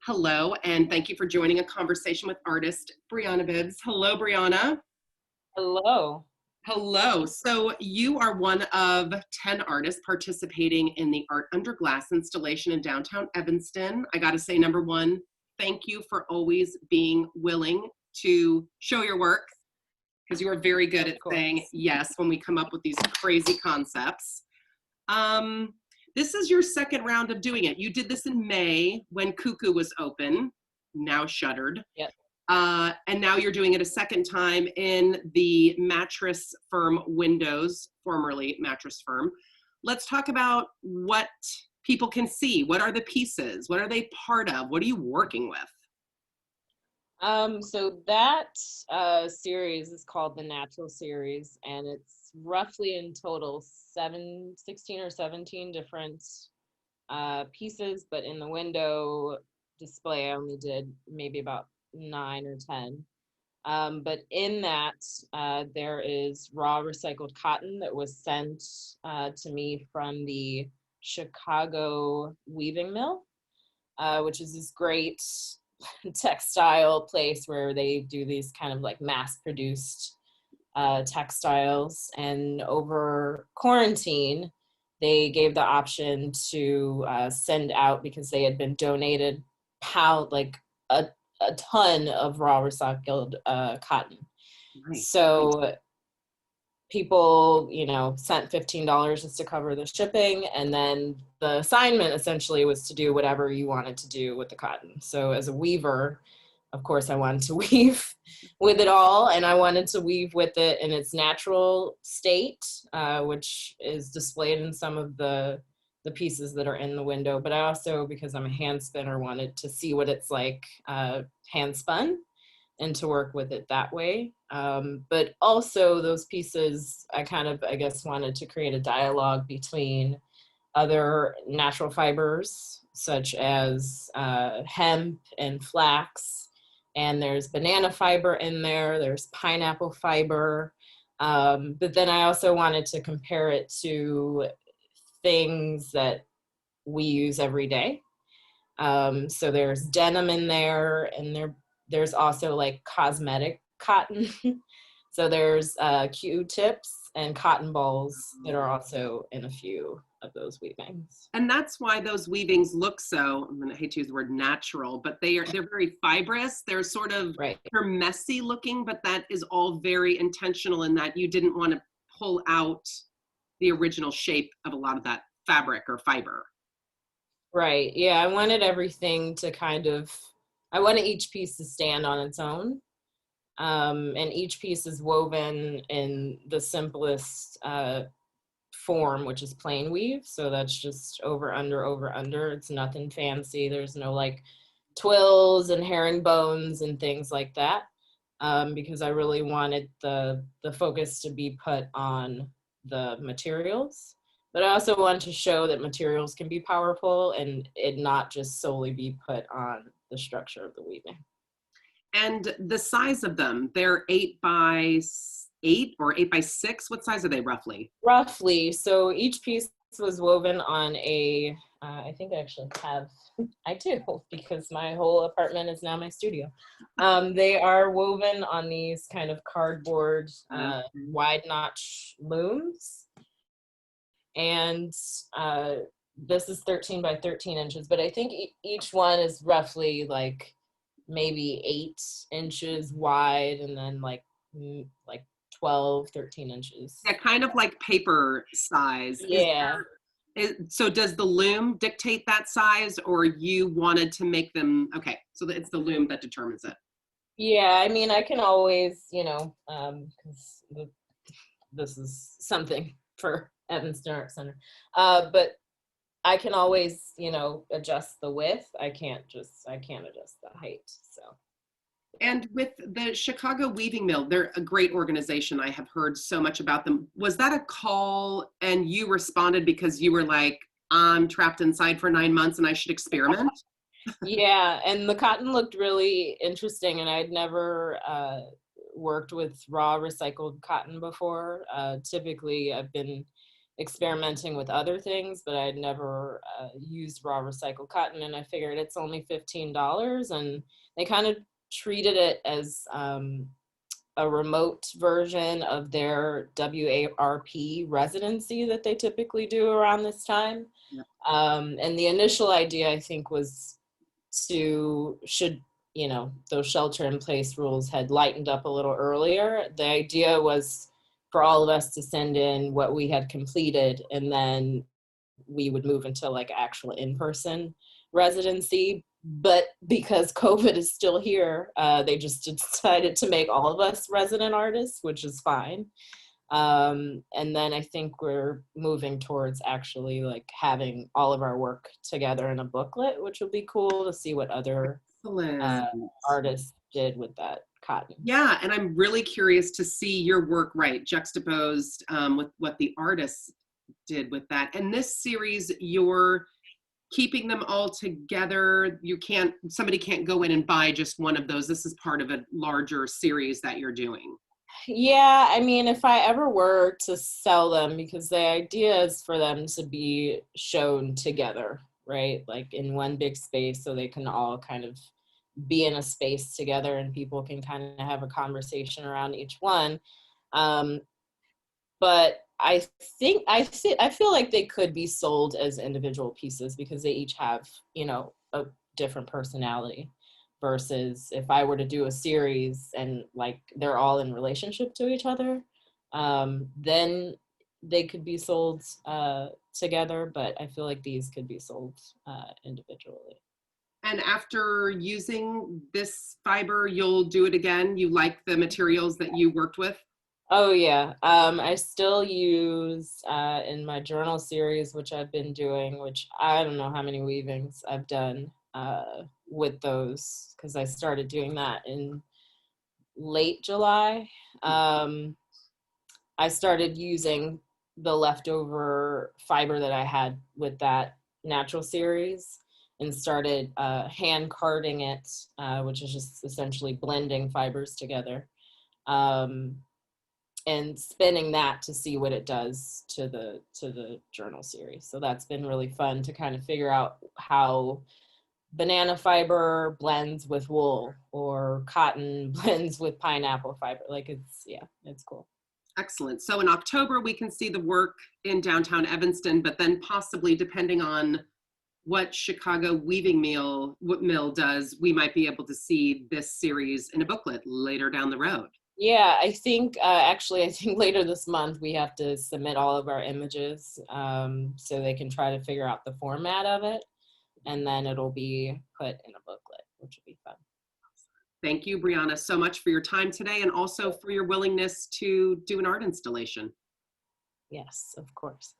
Hello, and thank you for joining a conversation with artist Bryana Bibbs. Hello, Bryana. Hello. Hello. So you are one of 10 artists participating in the Art Under Glass installation in downtown Evanston. I got to say, number one, thank you for always being willing to show your work, because you are very good at saying yes when we come up with these crazy concepts. This is your second round of doing it. You did this in May when Cuckoo was open, now shuttered. Yep. And now you're doing it a second time in the mattress firm Windows, formerly Mattress Firm. Let's talk about what people can see. What are the pieces? What are they part of? What are you working with? So that series is called the Natural Series, and it's roughly in total 16 or 17 different pieces, but in the window display I only did maybe about 9 or 10. But in that there is raw recycled cotton that was sent to me from the Chicago weaving mill, which is this great textile place where they do these kind of like mass-produced textiles. And over quarantine, they gave the option to send out, because they had been donated a ton of raw recycled cotton. Nice. So people, sent $15 just to cover the shipping, and then the assignment essentially was to do whatever you wanted to do with the cotton. So as a weaver, of course, I wanted to weave with it all, and I wanted to weave with it in its natural state, which is displayed in some of the pieces that are in the window. But I also, because I'm a hand spinner, wanted to see what it's like hand spun, and to work with it that way. But also those pieces, I guess, wanted to create a dialogue between other natural fibers, such as hemp and flax, and there's banana fiber in there, there's pineapple fiber. But then I also wanted to compare it to things that we use every day. So there's denim in there, and there's also like cosmetic cotton. So there's Q-tips and cotton balls that are also in a few of those weavings. And that's why those weavings look so, I hate to use the word natural, but they're very fibrous. They're sort of, right. They're messy looking, but that is all very intentional in that you didn't want to pull out the original shape of a lot of that fabric or fiber. Right, yeah, I wanted everything to I wanted each piece to stand on its own. And each piece is woven in the simplest form, which is plain weave. So that's just over, under, over, under. It's nothing fancy. There's no like twills and herringbones and things like that, because I really wanted the focus to be put on the materials. But I also want to show that materials can be powerful and it not just solely be put on the structure of the weaving. And the size of them, they're 8 by 8 or 8 by 6. What size are they roughly? Roughly. So each piece was woven on I think I actually have, I do, because my whole apartment is now my studio. They are woven on these kind of cardboard wide notch looms. And this is 13 by 13 inches, but I think each one is roughly like maybe 8 inches wide, and then like 12, 13 inches. Yeah, kind of like paper size. Yeah. So does the loom dictate that size, or you wanted to make them, okay, so it's the loom that determines it? Yeah, I mean, I can always, because this is something for Evanston Art Center, but I can always, adjust the width. I can't adjust the height, so. And with the Chicago Weaving Mill, they're a great organization. I have heard so much about them. Was that a call and you responded because you were like, I'm trapped inside for 9 months and I should experiment? Yeah, and the cotton looked really interesting, and I'd never worked with raw recycled cotton before. Typically, I've been experimenting with other things, but I'd never used raw recycled cotton, and I figured it's only $15, and they kind of treated it as a remote version of their W.A.R.P residency that they typically do around this time. Yeah. And the initial idea, I think, was those shelter in place rules had lightened up a little earlier, the idea was for all of us to send in what we had completed, and then we would move into like actual in-person residency. But because COVID is still here, they just decided to make all of us resident artists, which is fine. And then I think we're moving towards actually like having all of our work together in a booklet, which will be cool to see what other artists did with that cotton. Yeah, and I'm really curious to see your work, right, juxtaposed with what the artists did with that. And this series, you're keeping them all together. Somebody can't go in and buy just one of those. This is part of a larger series that you're doing. Yeah, I mean, if I ever were to sell them, because the idea is for them to be shown together, right? Like in one big space, so they can all kind of be in a space together and people can kind of have a conversation around each one. But I feel like they could be sold as individual pieces because they each have, a different personality, versus if I were to do a series and like they're all in relationship to each other, then they could be sold together, but I feel like these could be sold individually. And after using this fiber, you'll do it again? You like the materials that you worked with? Oh yeah, I still use in my journal series, which I've been doing, which I don't know how many weavings I've done with those, because I started doing that in late July. I started using the leftover fiber that I had with that natural series and started hand carding it, which is just essentially blending fibers together. And spinning that to see what it does to the journal series. So that's been really fun to kind of figure out how banana fiber blends with wool or cotton blends with pineapple fiber. Like it's cool. Excellent. So in October, we can see the work in downtown Evanston, but then possibly depending on what Chicago weaving mill does, we might be able to see this series in a booklet later down the road. Yeah, I think I think later this month we have to submit all of our images so they can try to figure out the format of it, and then it'll be put in a booklet, which will be fun. Thank you, Bryana, so much for your time today and also for your willingness to do an art installation. Yes, of course.